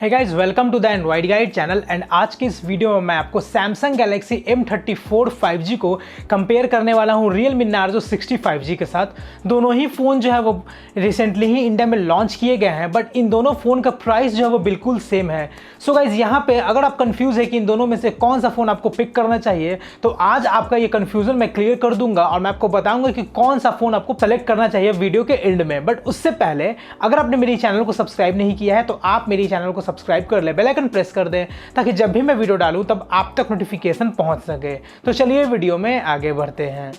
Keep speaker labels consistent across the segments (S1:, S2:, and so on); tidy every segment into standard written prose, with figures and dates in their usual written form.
S1: Hey guys, welcome to the Android guide channel. And आज की इस वीडियो में मैं आपको सैमसंग गैलेक्सी M34 5G को कंपेयर करने वाला हूँ Realme Narzo 60 5G के साथ। दोनों ही फ़ोन जो है वो रिसेंटली ही इंडिया में लॉन्च किए गए हैं, बट इन दोनों फ़ोन का प्राइस जो है वो बिल्कुल सेम है। सो गाइज, यहाँ पे अगर आप कंफ्यूज है कि इन दोनों में से कौन सा फ़ोन आपको पिक करना चाहिए, तो आज आपका ये कन्फ्यूज़न मैं क्लियर कर दूंगा और मैं आपको बताऊंगा कि कौन सा फ़ोन आपको सेलेक्ट करना चाहिए वीडियो के एंड में। बट उससे पहले अगर आपने मेरे चैनल को सब्सक्राइब नहीं किया है तो आप मेरे चैनल को सब्सक्राइब कर ले, बेल आइकन प्रेस कर दें ताकि जब भी मैं वीडियो डालूं तब आप तक नोटिफिकेशन पहुंच सके। तो चलिए वीडियो में आगे बढ़ते हैं।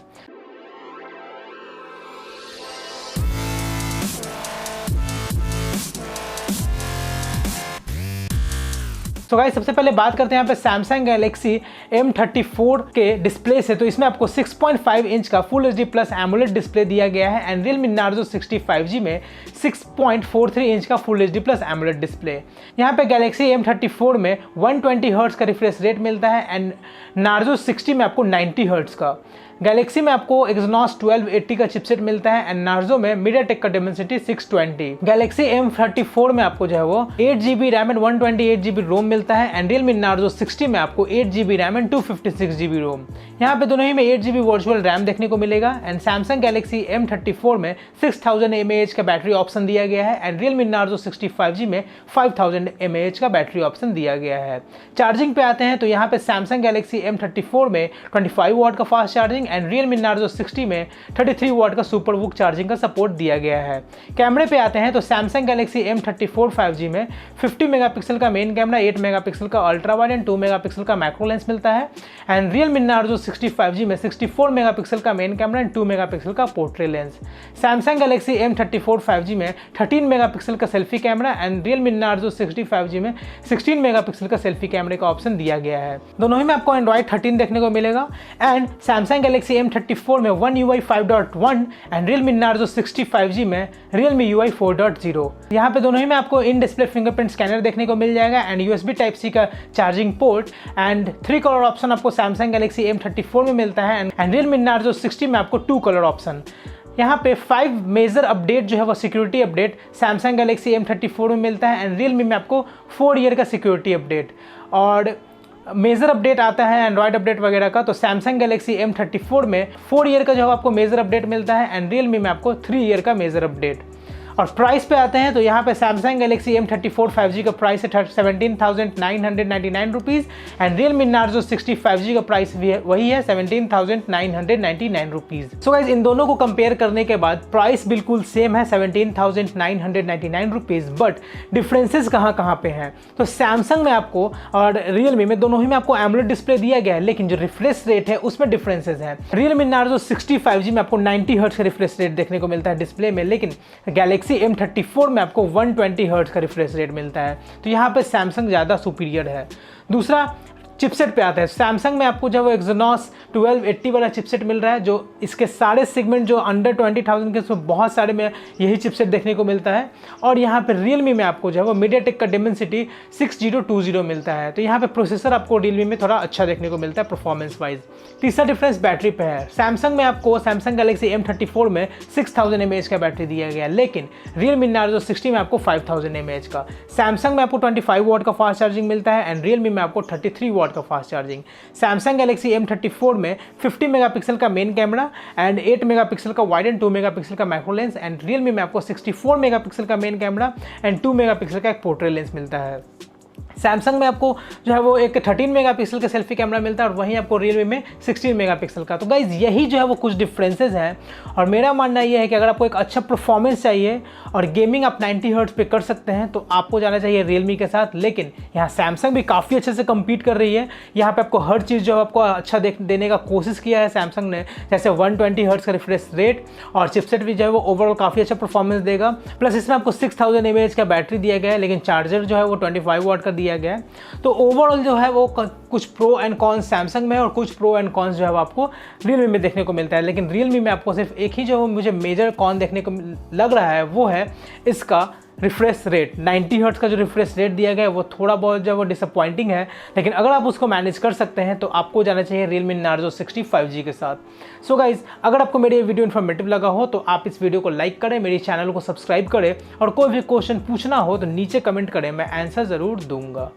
S1: तो गाइस, सबसे पहले बात करते हैं यहाँ पे सैमसंग गैलेक्सी M34 के डिस्प्ले से। तो इसमें आपको 6.5 इंच का full HD plus AMOLED display दिया गया है एंड Realme Narzo 60 5G में 6.43 इंच का full HD plus AMOLED display. यहाँ पे गैलेक्सी M34 में 120 हर्ट्ज का रिफ्रेश रेट मिलता है एंड Narzo 60 में आपको 90 हर्ट्ज का। गैलेक्सी में आपको Exynos 1280 का चिपसेट मिलता है एंड Narzo में MediaTek का Dimensity 620। गैलेक्सी M34 में आपको जो है वो 8GB रैम एंड 128GB रोम मिलता है एंड Realme Narzo 60 में आपको 8GB रैम एंड 256GB रोम। यहाँ पे दोनों ही में 8GB वर्चुअल रैम देखने को मिलेगा एंड Samsung Galaxy M34 में 6000 mAh का बैटरी ऑप्शन दिया गया है एंड Realme Narzo 60 5G में 5000 mAh का बैटरी ऑप्शन दिया गया है। चार्जिंग पे आते हैं तो यहाँ पे Samsung Galaxy M34 में 25 वाट का fast charging and Realme Narzo 60 में 33 वाट का सुपर वूक चार्जिंग का सपोर्ट दिया गया है। कैमरे पे आते हैं तो Samsung Galaxy M34 5G में 50 मेगापिक्सल का मेन कैमरा, 8 मेगापिक्सल का अल्ट्रा वाइड एंड 2 मेगापिक्सल का मैक्रो लेंस मिलता है एंड Realme Narzo 60 5G में 64 मेगापिक्सल का मेन कैमरा एंड 2 मेगापिक्सल का portrait lens. Samsung Galaxy M34 5G में 13 मेगापिक्सल का selfie camera and Realme Narzo 60 5G में 16 मेगापिक्सल का सेल्फी कैमरे का ऑप्शन दिया गया है। दोनों ही में आपको Android 13 देखने को मिलेगा एंड Samsung Galaxy M34 में One UI 5.1 and Realme Narzo 60 5G में Realme UI 4.0। यहाँ पे दोनों ही में आपको इन डिस्प्ले फिंगरप्रिंट स्कैनर देखने को मिल जाएगा एंड USB Type-C का charging port and 3 colour option आपको Samsung Galaxy M34 में मिलता है एंड Realme Narzo 60 में आपको 2 कलर ऑप्शन। यहाँ पे 5 मेजर अपडेट जो है वो security update Samsung Galaxy M34 में मिलता है एंड Realme में आपको 4 ईयर का सिक्योरिटी अपडेट। और मेजर अपडेट आता है एंड्रॉयड अपडेट वगैरह का, तो Samsung Galaxy M34 में 4 ईयर का जो है आपको मेजर अपडेट मिलता है एंड Realme में आपको 3 ईयर का मेजर अपडेट। और प्राइस पे आते हैं तो यहाँ पे Samsung Galaxy M34 5G का प्राइस है 17,999 rupees and Realme Narzo 60 5G का प्राइस भी वही है 17,999 रुपीज़। सो गाइस, इन दोनों को कंपेयर करने के बाद प्राइस बिल्कुल सेम है 17,999 रुपीज़, बट डिफरेंसेस कहाँ पे हैं। तो Samsung में आपको और Realme में दोनों ही में आपको AMOLED डिस्प्ले दिया गया है, लेकिन जो रिफ्रेश रेट है उसमें डिफरेंसेस हैं। Realme Narzo 60 5G में आपको 90 हर्ट्ज का रिफ्रेश रेट देखने को मिलता है डिस्प्ले में, लेकिन Galaxy M34 में आपको 120 हर्ट्ज का रिफ्रेश रेट मिलता है। तो यहाँ पे Samsung ज़्यादा सुपीरियर है। दूसरा, चिपसेट पे आता है। Samsung में आपको जो है Exynos 1280 वाला चिपसेट मिल रहा है, जो इसके सारे सेगमेंट जो अंडर 20,000 के उसमें बहुत सारे में यही चिपसेट देखने को मिलता है। और यहाँ पे Realme में आपको जो है वो MediaTek का Dimensity 6020 मिलता है। तो यहाँ पे प्रोसेसर आपको Realme में थोड़ा अच्छा देखने को मिलता है परफॉर्मेंस वाइज। तीसरा डिफरेंस बैटरी पे है। Samsung में आपको Samsung Galaxy M34 में 6000 mAh का बैटरी दिया गया है, लेकिन Realme Narzo 60 में आपको 5000 mAh का। Samsung में आपको 25 वाट का फास्ट चार्जिंग मिलता है एंड Realme में आपको 33 वाट का fast charging. Samsung Galaxy M34 में 50 मेगापिक्सल का मेन कैमरा एंड 8 मेगापिक्सल का वाइड एंड 2 मेगापिक्सल का मैक्रो लेंस एंड Realme में आपको 64 मेगापिक्सल का मेन कैमरा एंड 2 मेगापिक्सल का एक पोर्ट्रेट लेंस मिलता है। Samsung में आपको जो है वो एक 13 मेगापिक्सल का सेल्फी कैमरा मिलता है और वहीं आपको Realme में 16 मेगापिक्सल का। तो गाइज, यही जो है वो कुछ डिफरेंसेस हैं और मेरा मानना ये है कि अगर आपको एक अच्छा परफॉर्मेंस चाहिए और गेमिंग आप 90 हर्ट्ज पे कर सकते हैं तो आपको जाना चाहिए Realme के साथ। लेकिन यहाँ Samsung भी काफ़ी अच्छे से कम्पीट कर रही है। यहाँ पे आपको हर चीज़ जो आपको अच्छा देने का कोशिश किया है Samsung ने, जैसे 120 हर्ट्ज का रिफ्रेश रेट और चिपसेट भी जो है वो ओवरऑल काफ़ी अच्छा परफॉर्मेंस देगा। प्लस इसमें आपको 6000 mAh का बैटरी दिया गया है, लेकिन चार्जर जो है वो 25 वाट का दिया गया है। तो ओवरऑल जो है वो कुछ प्रो एंड कॉन्स Samsung में और कुछ प्रो एंड कॉन्स जो है वो आपको Realme में देखने को मिलता है। लेकिन Realme में आपको सिर्फ एक ही जो मुझे मेजर कॉन देखने को लग रहा है वो है इसका रिफ्रेश रेट 90 हर्ट्ज का जो रिफ्रेश रेट दिया गया है वो थोड़ा बहुत जो वो डिसअपॉइंटिंग है, लेकिन अगर आप उसको मैनेज कर सकते हैं तो आपको जाना चाहिए Realme Narzo 65G के साथ। सो गाइज, अगर आपको मेरी ये वीडियो इन्फॉर्मेटिव लगा हो तो आप इस वीडियो को लाइक करें, मेरे चैनल को सब्सक्राइब करें और कोई भी क्वेश्चन पूछना हो तो नीचे कमेंट करें, मैं आंसर ज़रूर दूंगा।